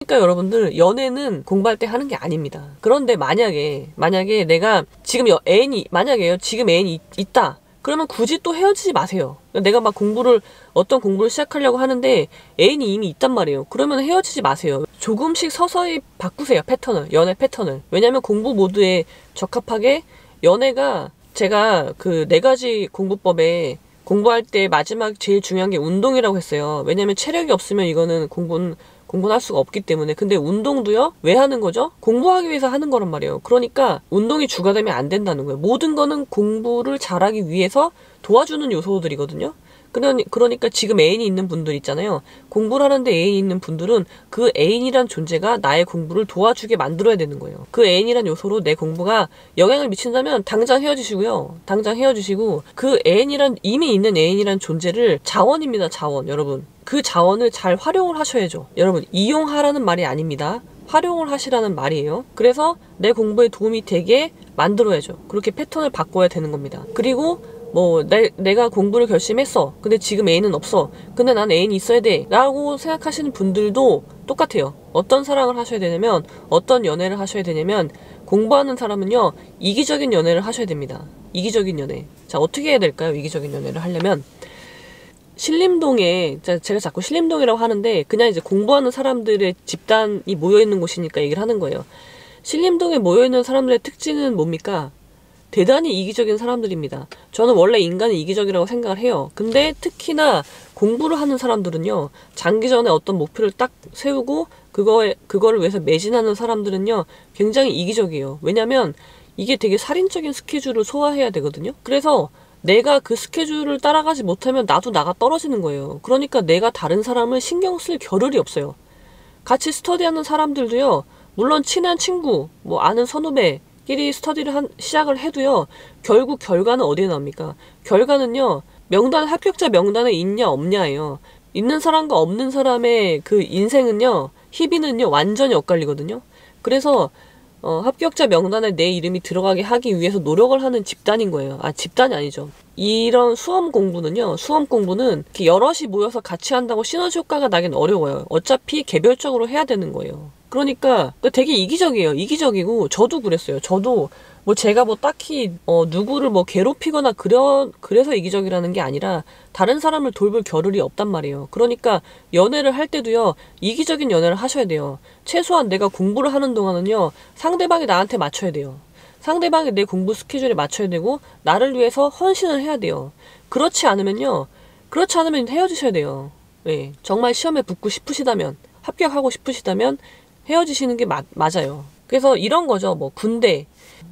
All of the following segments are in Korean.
그러니까 여러분들 연애는 공부할 때 하는 게 아닙니다. 그런데 만약에 내가 지금 만약에요 지금 애인이 있다. 그러면 굳이 또 헤어지지 마세요. 내가 막 어떤 공부를 시작하려고 하는데 애인이 이미 있단 말이에요. 그러면 헤어지지 마세요. 조금씩 서서히 바꾸세요. 연애 패턴을. 왜냐면 공부 모드에 적합하게 연애가 제가 그 4가지 공부법에 공부할 때 마지막 제일 중요한 게 운동이라고 했어요. 왜냐면 체력이 없으면 이거는 공부는 할 수가 없기 때문에. 근데 운동도요? 왜 하는 거죠? 공부하기 위해서 하는 거란 말이에요. 그러니까 운동이 주가 되면 안 된다는 거예요. 모든 거는 공부를 잘하기 위해서 도와주는 요소들이거든요. 그러니까 지금 애인이 있는 분들 있잖아요. 공부를 하는데 애인이 있는 분들은 그 애인이란 존재가 나의 공부를 도와주게 만들어야 되는 거예요. 그 애인이란 요소로 내 공부가 영향을 미친다면 당장 헤어지시고요. 당장 헤어지시고 그 이미 있는 애인이란 존재를 자원입니다. 자원. 여러분. 그 자원을 잘 활용을 하셔야죠. 여러분, 이용하라는 말이 아닙니다. 활용을 하시라는 말이에요. 그래서 내 공부에 도움이 되게 만들어야죠. 그렇게 패턴을 바꿔야 되는 겁니다. 그리고 내가 공부를 결심했어. 근데 지금 애인은 없어. 근데 난 애인이 있어야 돼. 라고 생각하시는 분들도 똑같아요. 어떤 사랑을 하셔야 되냐면, 어떤 연애를 하셔야 되냐면, 공부하는 사람은요, 이기적인 연애를 하셔야 됩니다. 이기적인 연애. 자, 어떻게 해야 될까요? 이기적인 연애를 하려면. 신림동에, 제가 자꾸 신림동이라고 하는데, 그냥 이제 공부하는 사람들의 집단이 모여있는 곳이니까 얘기를 하는 거예요. 신림동에 모여있는 사람들의 특징은 뭡니까? 대단히 이기적인 사람들입니다. 저는 원래 인간은 이기적이라고 생각을 해요. 근데 특히나 공부를 하는 사람들은요, 장기전에 어떤 목표를 딱 세우고 그거를 위해서 매진하는 사람들은요, 굉장히 이기적이에요. 왜냐면 이게 되게 살인적인 스케줄을 소화해야 되거든요. 그래서 내가 그 스케줄을 따라가지 못하면 나도 나가 떨어지는 거예요. 그러니까 내가 다른 사람을 신경 쓸 겨를이 없어요. 같이 스터디하는 사람들도요, 물론 친한 친구, 아는 선후배 끼리 스터디를 시작을 해도요, 결국 결과는 어디에 나옵니까? 결과는요, 합격자 명단에 있냐 없냐예요. 있는 사람과 없는 사람의 그 인생은요, 희비는요, 완전히 엇갈리거든요. 그래서 합격자 명단에 내 이름이 들어가게 하기 위해서 노력을 하는 집단인 거예요. 집단이 아니죠. 이런 수험 공부는 이렇게 여럿이 모여서 같이 한다고 시너지 효과가 나긴 어려워요. 어차피 개별적으로 해야 되는 거예요. 그러니까 되게 이기적이에요. 이기적이고 저도 그랬어요. 저도 제가 딱히 누구를 괴롭히거나 그래서 이기적이라는 게 아니라 다른 사람을 돌볼 겨를이 없단 말이에요. 그러니까 연애를 할 때도요, 이기적인 연애를 하셔야 돼요. 최소한 내가 공부를 하는 동안은요, 상대방이 나한테 맞춰야 돼요. 상대방이 내 공부 스케줄에 맞춰야 되고 나를 위해서 헌신을 해야 돼요. 그렇지 않으면 헤어지셔야 돼요. 네, 정말 시험에 붙고 싶으시다면, 합격하고 싶으시다면 헤어지시는 게 맞아요. 그래서 이런 거죠.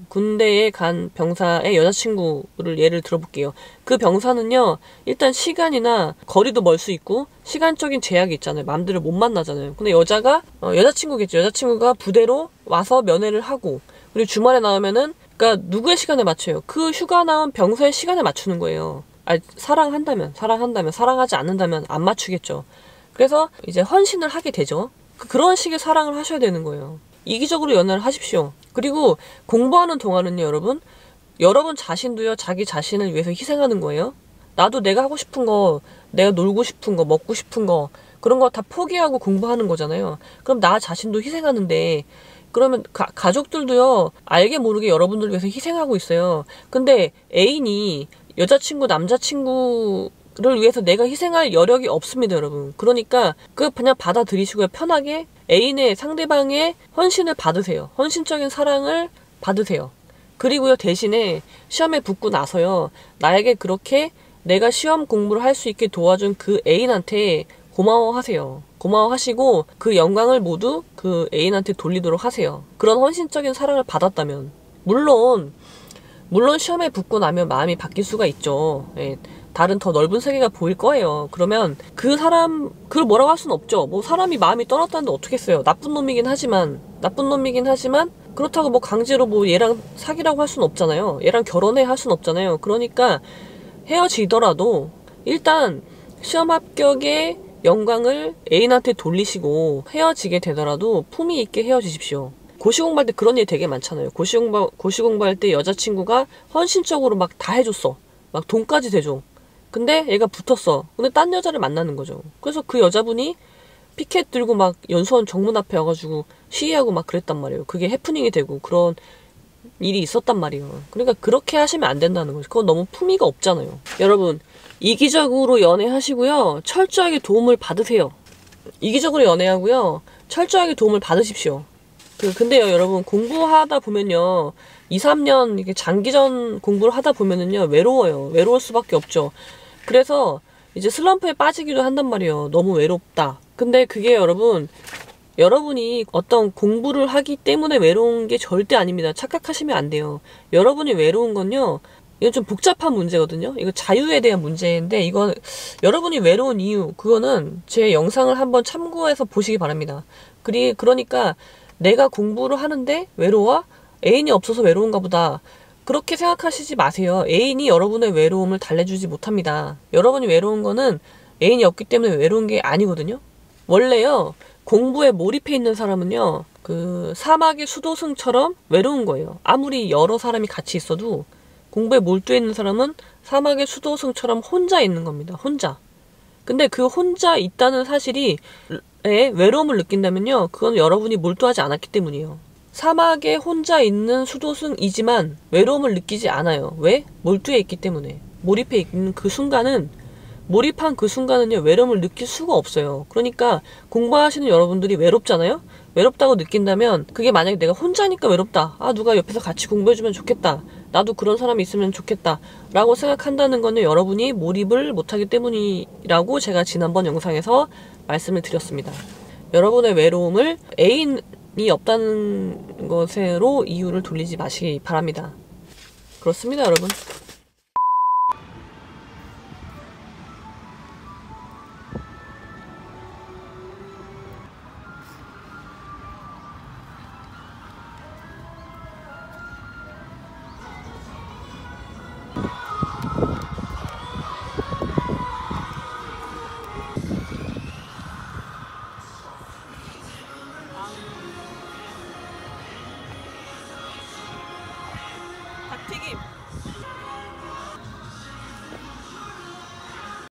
군대에 간 병사의 여자친구를 예를 들어볼게요. 그 병사는요, 일단 시간이나 거리도 멀 수 있고 시간적인 제약이 있잖아요. 맘대로 못 만나잖아요. 근데 여자친구겠죠. 여자친구가 부대로 와서 면회를 하고, 그리고 주말에 나오면은, 그러니까 누구의 시간에 맞춰요? 그 휴가 나온 병사의 시간에 맞추는 거예요. 사랑한다면, 사랑하지 않는다면 안 맞추겠죠. 그래서 이제 헌신을 하게 되죠. 그런 식의 사랑을 하셔야 되는 거예요. 이기적으로 연애를 하십시오. 그리고 공부하는 동안은요, 여러분 자신도요, 자기 자신을 위해서 희생하는 거예요. 나도 내가 하고 싶은 거, 내가 놀고 싶은 거, 먹고 싶은 거, 그런 거 다 포기하고 공부하는 거잖아요. 그럼 나 자신도 희생하는데, 그러면 가족들도요, 알게 모르게 여러분들 위해서 희생하고 있어요. 근데 애인이 여자친구, 남자친구를 위해서 내가 희생할 여력이 없습니다, 여러분. 그러니까 그냥 받아들이시고요. 편하게 상대방의 헌신을 받으세요. 헌신적인 사랑을 받으세요. 그리고요, 대신에 시험에 붙고 나서요, 나에게 그렇게 내가 시험 공부를 할 수 있게 도와준 그 애인한테 고마워하세요. 고마워하시고 그 영광을 모두 그 애인한테 돌리도록 하세요. 그런 헌신적인 사랑을 받았다면. 물론 시험에 붙고 나면 마음이 바뀔 수가 있죠. 예, 다른 더 넓은 세계가 보일 거예요. 그러면 그걸 뭐라고 할 수는 없죠. 사람이 마음이 떠났다는데 어떻겠어요. 나쁜 놈이긴 하지만 그렇다고 강제로 얘랑 사귀라고 할 수는 없잖아요. 얘랑 결혼해 할 수는 없잖아요. 그러니까 헤어지더라도 일단 시험 합격의 영광을 애인한테 돌리시고 헤어지게 되더라도 품위 있게 헤어지십시오. 고시공부할 때 그런 일 되게 많잖아요. 고시공부할 때 여자친구가 헌신적으로 다 해줬어. 돈까지 대줘. 근데 얘가 붙었어. 근데 딴 여자를 만나는 거죠. 그래서 그 여자분이 피켓 들고 막 연수원 정문 앞에 와가지고 시위하고 막 그랬단 말이에요. 그게 해프닝이 되고 그런 일이 있었단 말이에요. 그러니까 그렇게 하시면 안 된다는 거죠. 그건 너무 품위가 없잖아요. 여러분, 이기적으로 연애하시고요. 철저하게 도움을 받으세요. 이기적으로 연애하고요. 철저하게 도움을 받으십시오. 근데요, 여러분, 공부하다 보면요. 2, 3년 이렇게 장기전 공부를 하다 보면은요. 외로워요. 외로울 수밖에 없죠. 그래서 이제 슬럼프에 빠지기도 한단 말이에요. 너무 외롭다. 근데 그게 여러분이 어떤 공부를 하기 때문에 외로운 게 절대 아닙니다. 착각하시면 안 돼요. 여러분이 외로운 건요. 이건 좀 복잡한 문제거든요. 이거 자유에 대한 문제인데 이건 여러분이 외로운 이유 그거는 제 영상을 한번 참고해서 보시기 바랍니다. 그러니까 내가 공부를 하는데 외로워? 애인이 없어서 외로운가 보다. 그렇게 생각하시지 마세요. 애인이 여러분의 외로움을 달래주지 못합니다. 여러분이 외로운 거는 애인이 없기 때문에 외로운 게 아니거든요. 원래요. 공부에 몰입해 있는 사람은요. 그 사막의 수도승처럼 외로운 거예요. 아무리 여러 사람이 같이 있어도 공부에 몰두해 있는 사람은 사막의 수도승처럼 혼자 있는 겁니다. 혼자. 근데 그 혼자 있다는 사실이 외로움을 느낀다면요. 그건 여러분이 몰두하지 않았기 때문이에요. 사막에 혼자 있는 수도승이지만 외로움을 느끼지 않아요. 왜? 몰두해 있기 때문에. 몰입해 있는 그 순간은 몰입한 그 순간은요. 외로움을 느낄 수가 없어요. 그러니까 공부하시는 여러분들이 외롭잖아요. 외롭다고 느낀다면 그게 만약에 내가 혼자니까 외롭다. 아 누가 옆에서 같이 공부해주면 좋겠다. 나도 그런 사람이 있으면 좋겠다. 라고 생각한다는 거는 여러분이 몰입을 못하기 때문이라고 제가 지난번 영상에서 말씀을 드렸습니다. 여러분의 외로움을 애인이 없다는 것으로 이유를 돌리지 마시기 바랍니다. 그렇습니다, 여러분.